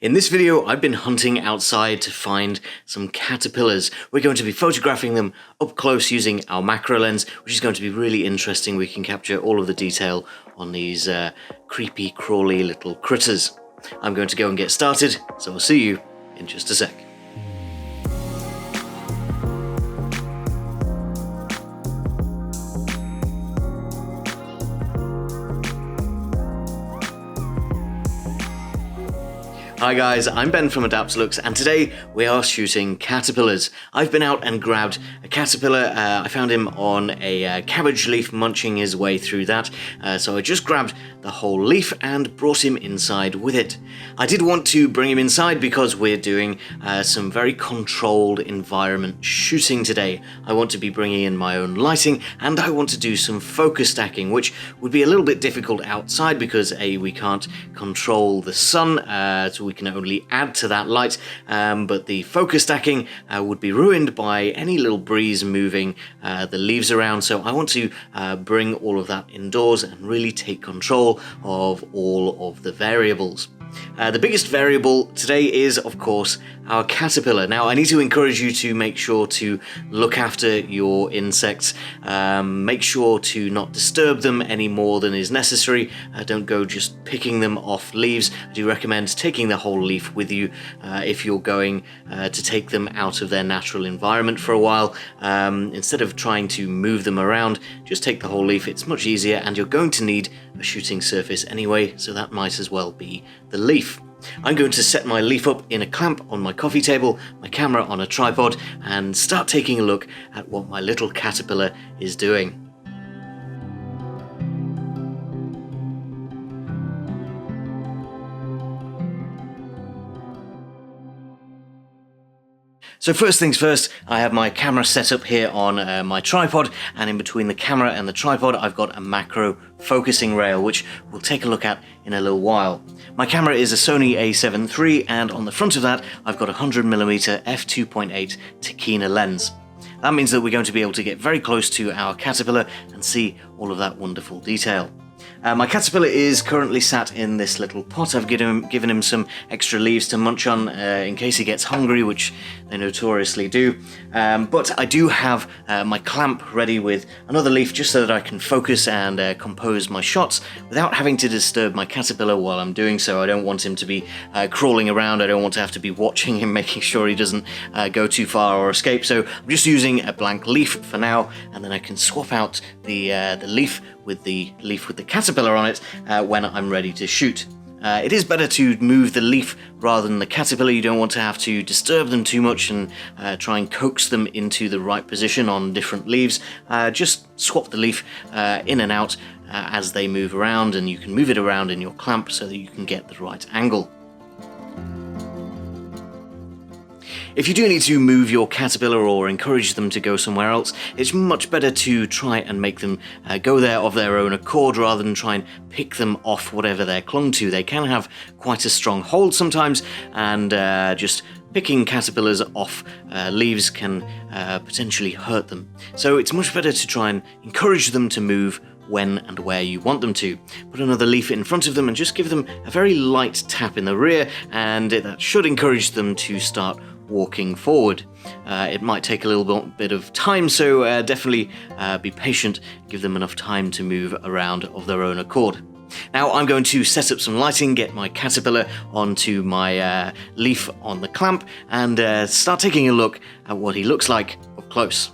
In this video, I've been hunting outside to find some caterpillars. We're going to be photographing them up close using our macro lens, which is going to be really interesting. We can capture all of the detail on these creepy, crawly little critters. I'm going to go and get started, so I'll see you in just a sec. Hi guys, I'm Ben from Adaptalux, and today we are shooting caterpillars. I've been out and grabbed a caterpillar. I found him on a cabbage leaf munching his way through that, so I just grabbed the whole leaf and brought him inside with it. I did want to bring him inside because we're doing some very controlled environment shooting today. I want to be bringing in my own lighting, and I want to do some focus stacking, which would be a little bit difficult outside because we can't control the sun, so we can only add to that light, but the focus stacking would be ruined by any little breeze moving the leaves around, so I want to bring all of that indoors and really take control of all of the variables. The biggest variable today is, of course, our caterpillar. Now, I need to encourage you to make sure to look after your insects. Make sure to not disturb them any more than is necessary. Don't go just picking them off leaves. I do recommend taking the whole leaf with you if you're going to take them out of their natural environment for a while. Instead of trying to move them around, just take the whole leaf. It's much easier, and you're going to need a shooting surface anyway, so that might as well be the leaf. I'm going to set my leaf up in a clamp on my coffee table, my camera on a tripod, and start taking a look at what my little caterpillar is doing. So first things first, I have my camera set up here on my tripod, and in between the camera and the tripod I've got a macro focusing rail, which we'll take a look at in a little while. My camera is a Sony a7 III, and on the front of that I've got a 100mm f2.8 Tachyna lens. That means that we're going to be able to get very close to our caterpillar and see all of that wonderful detail. My caterpillar is currently sat in this little pot. I've given him some extra leaves to munch on in case he gets hungry, which they notoriously do. But I do have my clamp ready with another leaf just so that I can focus and compose my shots without having to disturb my caterpillar while I'm doing so. I don't want him to be crawling around. I don't want to have to be watching him, making sure he doesn't go too far or escape. So I'm just using a blank leaf for now, and then I can swap out the leaf with the caterpillar on it when I'm ready to shoot. It is better to move the leaf rather than the caterpillar. You don't want to have to disturb them too much and try and coax them into the right position on different leaves. Just swap the leaf in and out as they move around, and you can move it around in your clamp so that you can get the right angle. If you do need to move your caterpillar or encourage them to go somewhere else, it's much better to try and make them go there of their own accord rather than try and pick them off whatever they're clung to. They can have quite a strong hold sometimes, and just picking caterpillars off leaves can potentially hurt them. So it's much better to try and encourage them to move when and where you want them to. Put another leaf in front of them and just give them a very light tap in the rear, and that should encourage them to start walking forward. It might take a little bit of time, so definitely be patient, give them enough time to move around of their own accord. Now I'm going to set up some lighting, get my caterpillar onto my leaf on the clamp, and start taking a look at what he looks like up close.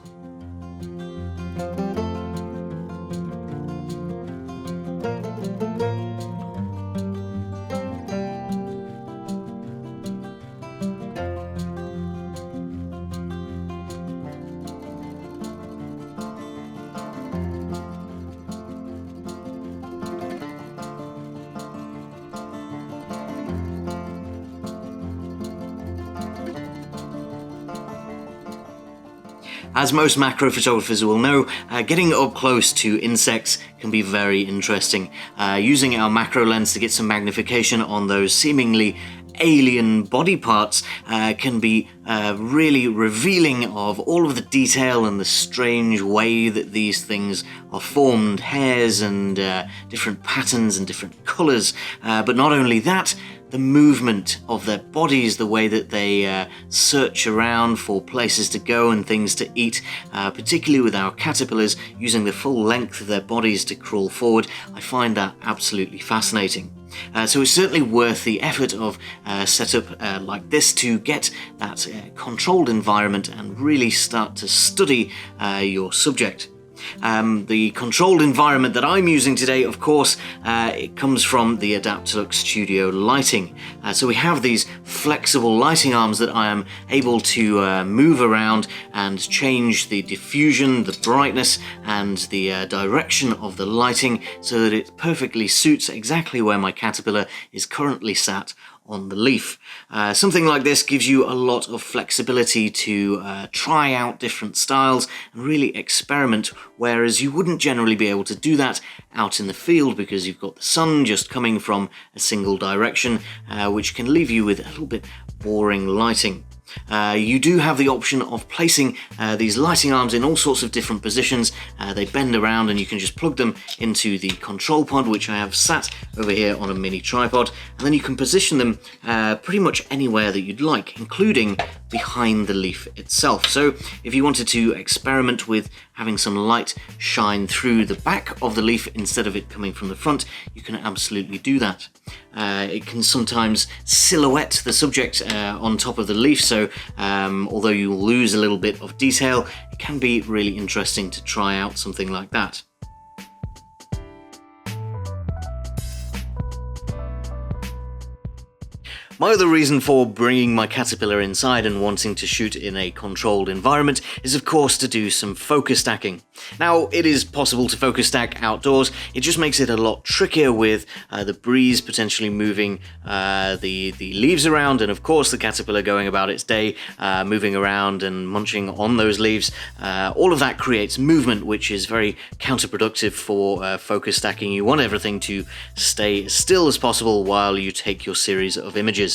As most macro photographers will know, getting up close to insects can be very interesting. Using our macro lens to get some magnification on those seemingly alien body parts can be really revealing of all of the detail and the strange way that these things are formed, hairs and different patterns and different colours. But not only that, the movement of their bodies, the way that they search around for places to go and things to eat, particularly with our caterpillars using the full length of their bodies to crawl forward. I find that absolutely fascinating. So it's certainly worth the effort of setup like this to get that controlled environment and really start to study your subject. The controlled environment that I'm using today, of course, it comes from the Adaptalux Studio lighting. So we have these flexible lighting arms that I am able to move around and change the diffusion, the brightness, and the direction of the lighting so that it perfectly suits exactly where my caterpillar is currently sat on the leaf. Something like this gives you a lot of flexibility to try out different styles and really experiment, whereas you wouldn't generally be able to do that out in the field because you've got the sun just coming from a single direction, which can leave you with a little bit boring lighting. You do have the option of placing these lighting arms in all sorts of different positions. They bend around and you can just plug them into the control pod, which I have sat over here on a mini tripod, and then you can position them pretty much anywhere that you'd like, including behind the leaf itself. So if you wanted to experiment with having some light shine through the back of the leaf instead of it coming from the front, you can absolutely do that. It can sometimes silhouette the subject on top of the leaf, so although you will lose a little bit of detail, it can be really interesting to try out something like that. My other reason for bringing my caterpillar inside and wanting to shoot in a controlled environment is, of course, to do some focus stacking. Now, it is possible to focus stack outdoors. It just makes it a lot trickier with the breeze potentially moving the leaves around, and of course the caterpillar going about its day, moving around and munching on those leaves. All of that creates movement, which is very counterproductive for focus stacking. You want everything to stay as still as possible while you take your series of images.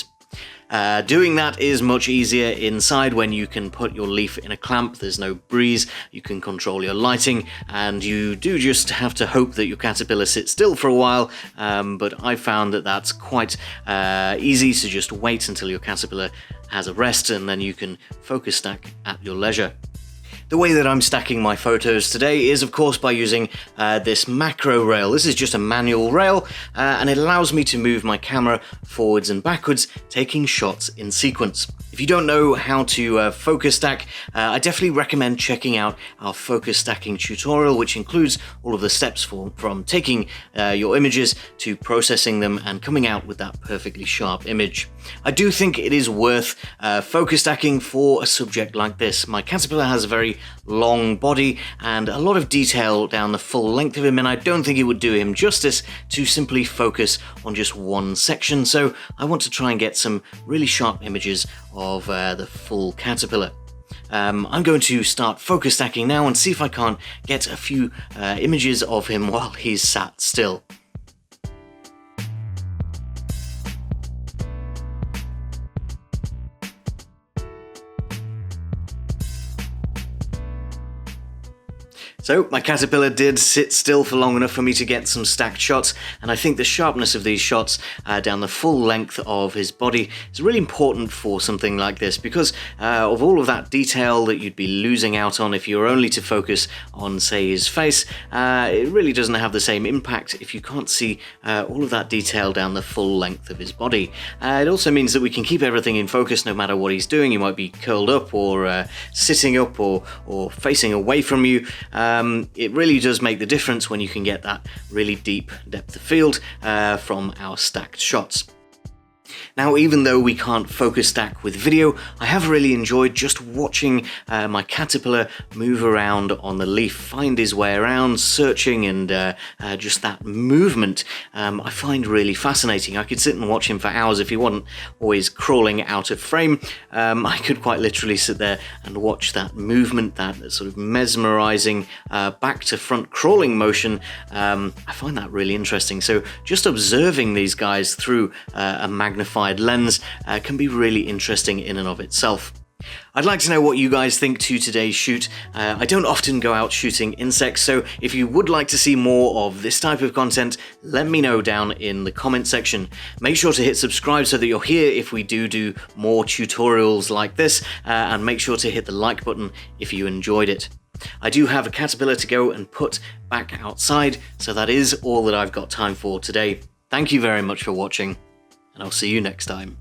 Doing that is much easier inside when you can put your leaf in a clamp, there's no breeze, you can control your lighting, and you do just have to hope that your caterpillar sits still for a while, but I found that that's quite easy to just wait until your caterpillar has a rest and then you can focus stack at your leisure. The way that I'm stacking my photos today is, of course, by using this macro rail. This is just a manual rail, and it allows me to move my camera forwards and backwards, taking shots in sequence. If you don't know how to focus stack, I definitely recommend checking out our focus stacking tutorial, which includes all of the steps from taking your images to processing them and coming out with that perfectly sharp image. I do think it is worth focus stacking for a subject like this. My caterpillar has a very long body and a lot of detail down the full length of him, and I don't think it would do him justice to simply focus on just one section, so I want to try and get some really sharp images of the full caterpillar. I'm going to start focus stacking now and see if I can't get a few images of him while he's sat still. So my caterpillar did sit still for long enough for me to get some stacked shots, and I think the sharpness of these shots down the full length of his body is really important for something like this, because of all of that detail that you'd be losing out on if you were only to focus on, say, his face. It really doesn't have the same impact if you can't see all of that detail down the full length of his body. It also means that we can keep everything in focus no matter what he's doing. He might be curled up or sitting up or facing away from you. It really does make the difference when you can get that really deep depth of field from our stacked shots. Now, even though we can't focus stack with video, I have really enjoyed just watching my caterpillar move around on the leaf, find his way around, searching, and just that movement I find really fascinating. I could sit and watch him for hours if he wasn't always crawling out of frame. I could quite literally sit there and watch that movement, that sort of mesmerizing back to front crawling motion. I find that really interesting. So just observing these guys through a magnified lens can be really interesting in and of itself. I'd like to know what you guys think to today's shoot. I don't often go out shooting insects, so if you would like to see more of this type of content, let me know down in the comment section. Make sure to hit subscribe so that you're here if we do more tutorials like this, and make sure to hit the like button if you enjoyed it. I do have a caterpillar to go and put back outside, so that is all that I've got time for today. Thank you very much for watching, and I'll see you next time.